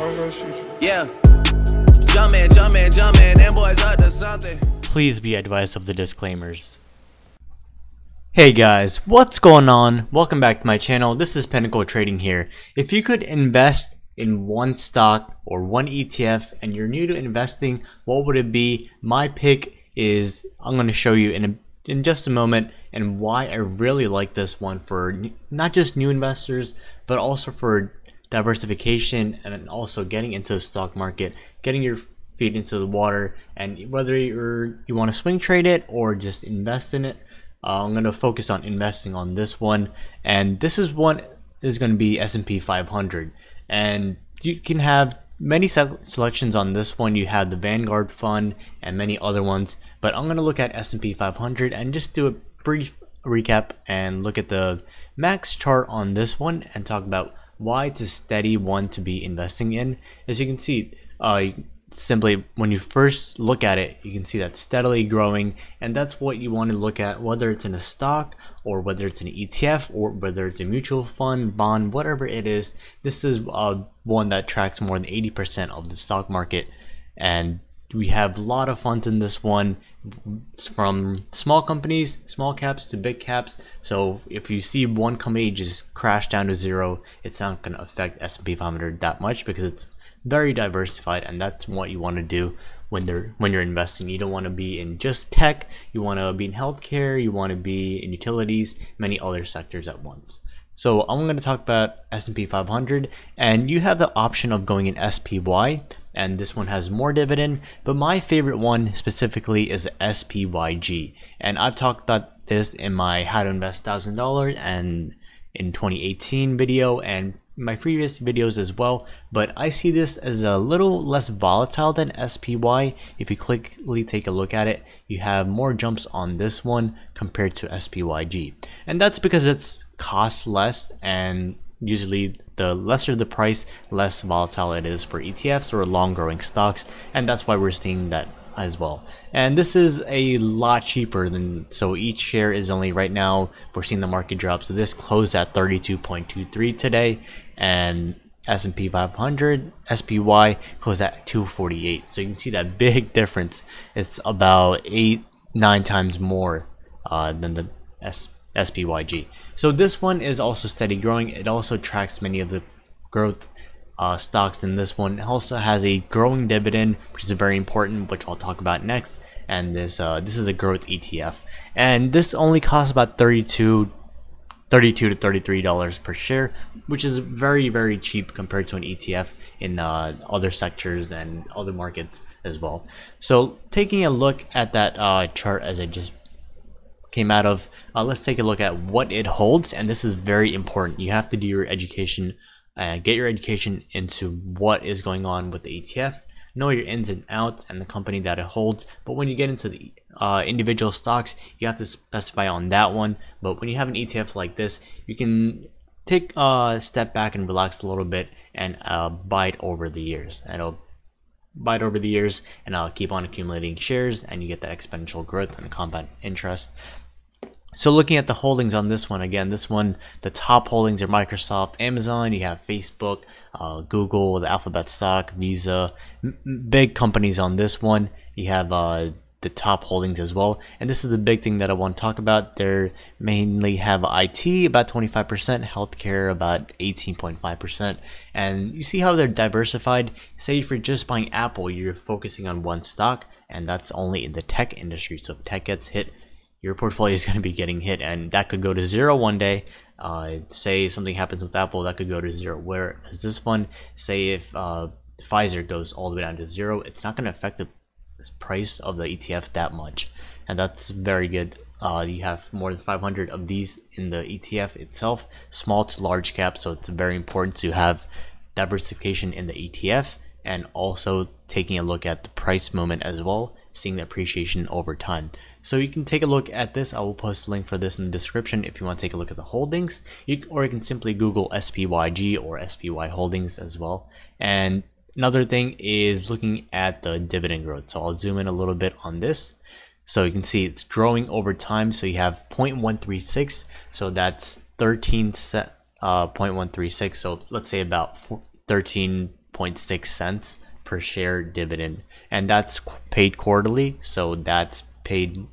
Yeah. Jumpin', them boys up to something. Please be advised of the disclaimers. Hey guys, what's going on? Welcome back to my channel. This is Pinnacle Trading here. If you could invest in one stock or one ETF and you're new to investing, what would it be? My pick is, I'm going to show you in just a moment, and why I really like this one for not just new investors but also for diversification and also getting into the stock market, getting your feet into the water, and whether you want to swing trade it or just invest in it. I'm going to focus on investing on this one, and this is one is going to be S&P 500, and you can have many selections on this one. You have the Vanguard fund and many other ones, but I'm going to look at S&P 500 and just do a brief recap and look at the max chart on this one and talk about why it's a steady one to be investing in. As you can see, simply when you first look at it, you can see that steadily growing, and that's what you want to look at, whether it's in a stock or whether it's an ETF or whether it's a mutual fund, bond, whatever it is. This is one that tracks more than 80% of the stock market, and we have a lot of funds in this one, from small companies, small caps to big caps. So if you see one company just crash down to zero, it's not going to affect S&P 500 that much because it's very diversified, and that's what you want to do when you're investing. You don't want to be in just tech, you want to be in healthcare, you want to be in utilities, many other sectors at once. So I'm going to talk about S&P 500, and you have the option of going in SPY, and this one has more dividend, but my favorite one specifically is SPYG, and I've talked about this in my How to Invest $1,000 and in 2018 video and my previous videos as well, but I see this as a little less volatile than SPY. If you quickly take a look at it, you have more jumps on this one compared to SPYG, and that's because it's costs less, and usually the lesser the price, less volatile it is for ETFs or long growing stocks, and that's why we're seeing that as well. And this is a lot cheaper than, so each share is only, right now we're seeing the market drop, so this closed at 32.23 today, and S&P 500 SPY closed at 248. So you can see that big difference. It's about 8-9 times more than the SPYG. So this one is also steady growing. It also tracks many of the growth stocks in this one. It also has a growing dividend, which is very important, which I'll talk about next. And this is a growth ETF, and this only costs about $32 to $33 per share, which is very cheap compared to an ETF in other sectors and other markets as well. So taking a look at that chart as I just came out of, let's take a look at what it holds, and this is very important. You have to do your education, get your education into what is going on with the ETF, know your ins and outs and the company that it holds. But when you get into the individual stocks, you have to specify on that one. But when you have an ETF like this, you can take a step back and relax a little bit and buy it over the years. And it'll buy it over the years, and I'll keep on accumulating shares, and you get that exponential growth and compound interest. So looking at the holdings on this one, again, this one, the top holdings are Microsoft, Amazon, you have Facebook, Google, the Alphabet stock, Visa, big companies on this one. You have the top holdings as well, and this is the big thing that I want to talk about. They mainly have IT about 25%, healthcare about 18.5%, and you see how they're diversified. Say if you're just buying Apple, you're focusing on one stock, and that's only in the tech industry. So if tech gets hit, your portfolio is going to be getting hit, and that could go to zero one day. Say something happens with Apple, that could go to zero. Whereas this one, say if Pfizer goes all the way down to zero, it's not going to affect the price of the ETF that much, and that's very good. You have more than 500 of these in the ETF itself, small to large cap, so it's very important to have diversification in the ETF, and also taking a look at the price movement as well, seeing the appreciation over time. So you can take a look at this. I will post a link for this in the description if you want to take a look at the holdings, or you can simply Google SPYG or SPY holdings as well. And another thing is looking at the dividend growth. So I'll zoom in a little bit on this. So you can see it's growing over time. So you have 0.136, so that's 0.136, so let's say about 13 8.6 cents per share dividend, and that's paid quarterly. So that's paid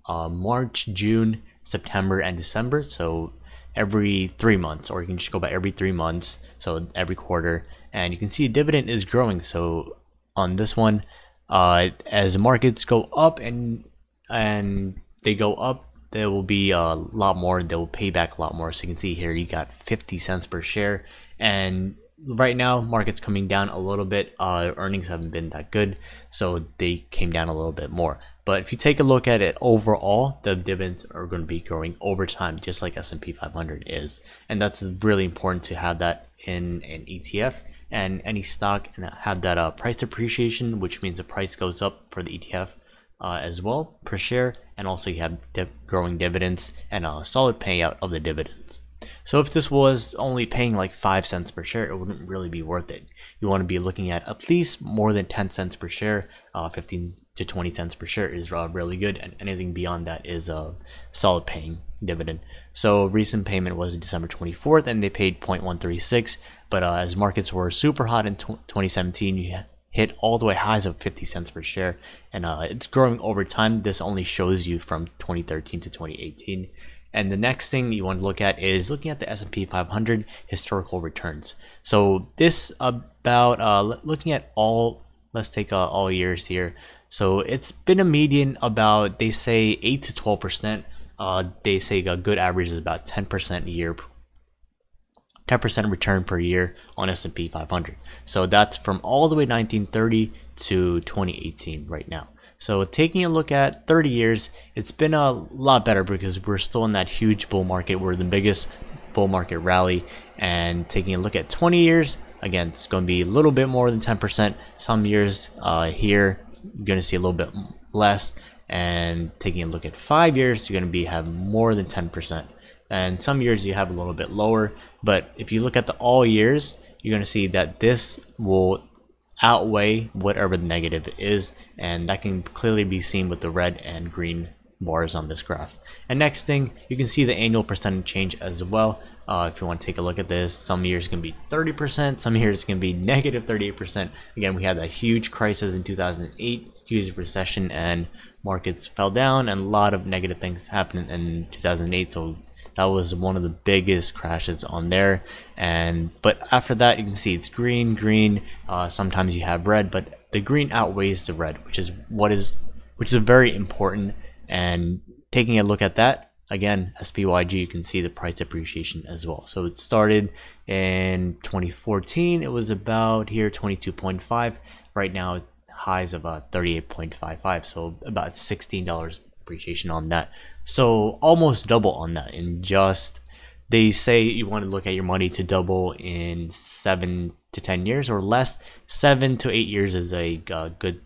March, June, September, and December. So every 3 months, or you can just go by every 3 months, so every quarter. And you can see dividend is growing. So on this one, as markets go up and they go up, there will be a lot more. They will pay back a lot more. So you can see here you got 50 cents per share, and right now market's coming down a little bit. Earnings haven't been that good, so they came down a little bit more. But if you take a look at it overall, the dividends are going to be growing over time, just like S&P 500 is. And that's really important to have that in an ETF and any stock, and have that price appreciation, which means the price goes up for the ETF as well per share, and also you have growing dividends and a solid payout of the dividends. So if this was only paying like 5 cents per share, it wouldn't really be worth it. You want to be looking at least more than 10 cents per share. 15 to 20 cents per share is really good, and anything beyond that is a solid paying dividend. So recent payment was December 24th, and they paid 0.136. But as markets were super hot in 2017, you hit all the way highs of 50 cents per share, and it's growing over time. This only shows you from 2013 to 2018. And the next thing you want to look at is looking at the S&P 500 historical returns. So this about looking at all, let's take all years here. So it's been a median about, they say 8 to 12%. They say a good average is about 10% a year, 10% return per year on S&P 500. So that's from all the way 1930 to 2018 right now. So taking a look at 30 years, it's been a lot better because we're still in that huge bull market. We're the biggest bull market rally. And taking a look at 20 years, again, it's going to be a little bit more than 10%. Some years here, you're going to see a little bit less. And taking a look at 5 years, you're going to have more than 10%. And some years you have a little bit lower. But if you look at the all years, you're going to see that this will outweigh whatever the negative is, and that can clearly be seen with the red and green bars on this graph. And next thing, you can see the annual percentage change as well. If you want to take a look at this, some years can be 30%, some years can be negative 38%. Again, we had that huge crisis in 2008, huge recession, and markets fell down, and a lot of negative things happened in 2008. So that was one of the biggest crashes on there. But after that, you can see it's green. Sometimes you have red, but the green outweighs the red, which is very important. And taking a look at that again, SPYG, you can see the price appreciation as well. So it started in 2014. It was about here 22.5. Right now, highs of 38.55. So about $16 appreciation on that. So almost double on that in just, they say you want to look at your money to double in 7 to 10 years or less. 7 to 8 years is a good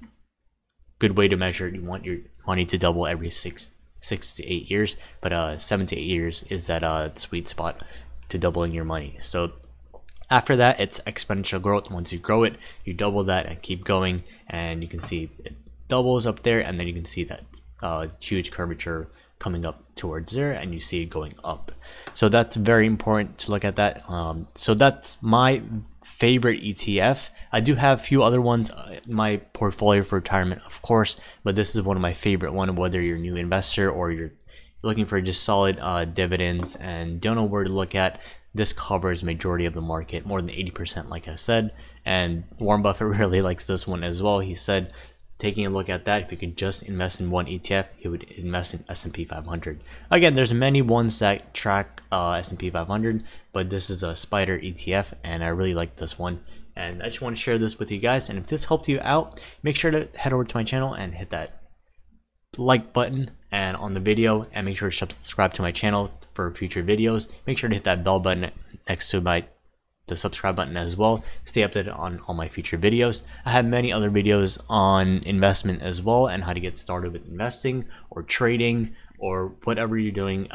way to measure it. You want your money to double every 6 to 8 years, but 7 to 8 years is that sweet spot to doubling your money. So after that, it's exponential growth. Once you grow it, you double that and keep going, and you can see it doubles up there, and then you can see that huge curvature coming up towards there, and you see it going up. So that's very important to look at that. So that's my favorite ETF. I do have a few other ones in my portfolio for retirement, of course, but this is one of my favorite one, whether you're a new investor or you're looking for just solid dividends and don't know where to look at. This covers majority of the market, more than 80%, like I said. And Warren Buffett really likes this one as well. He said, taking a look at that, if you could just invest in one ETF, he would invest in S&P 500. Again, there's many ones that track S&P 500, but this is a spider ETF, and I really like this one. And I just want to share this with you guys. And if this helped you out, make sure to head over to my channel and hit that like button and on the video, and make sure to subscribe to my channel for future videos. Make sure to hit that bell button next to the subscribe button as well. Stay updated on all my future videos. I have many other videos on investment as well, and how to get started with investing or trading or whatever you're doing,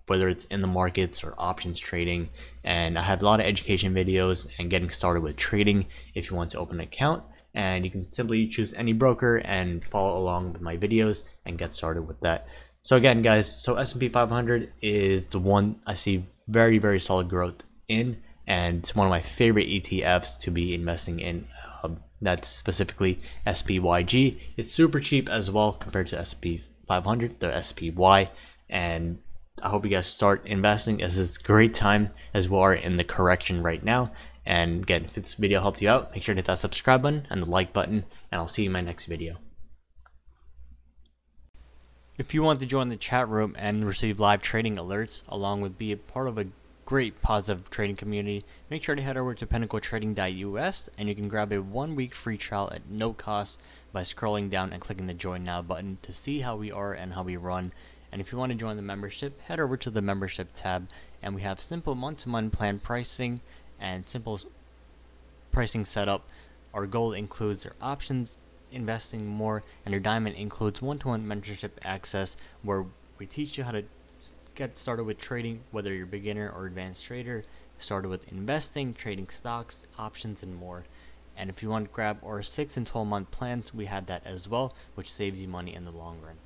whether it's in the markets or options trading. And I have a lot of education videos and getting started with trading if you want to open an account. And you can simply choose any broker and follow along with my videos and get started with that. So again, guys, so S&P 500 is the one I see very, very solid growth in. and it's one of my favorite ETFs to be investing in. That's specifically SPYG. It's super cheap as well compared to SP 500, the SPY, and I hope you guys start investing, as it's a great time as we are in the correction right now. And again, if this video helped you out, make sure to hit that subscribe button and the like button, and I'll see you in my next video. If you want to join the chat room and receive live trading alerts, along with be a part of a great positive trading community, make sure to head over to pinnacletrading.us, and you can grab a 1-week free trial at no cost by scrolling down and clicking the join now button to see how we are and how we run. And if you want to join the membership, head over to the membership tab, and we have simple month-to-month plan pricing and simple pricing setup. Our gold includes our options, investing more, and our diamond includes one-to-one mentorship access, where we teach you how to get started with trading, whether you're a beginner or advanced trader, started with investing, trading stocks, options, and more. And if you want to grab our 6 and 12 month plans, we have that as well, which saves you money in the long run.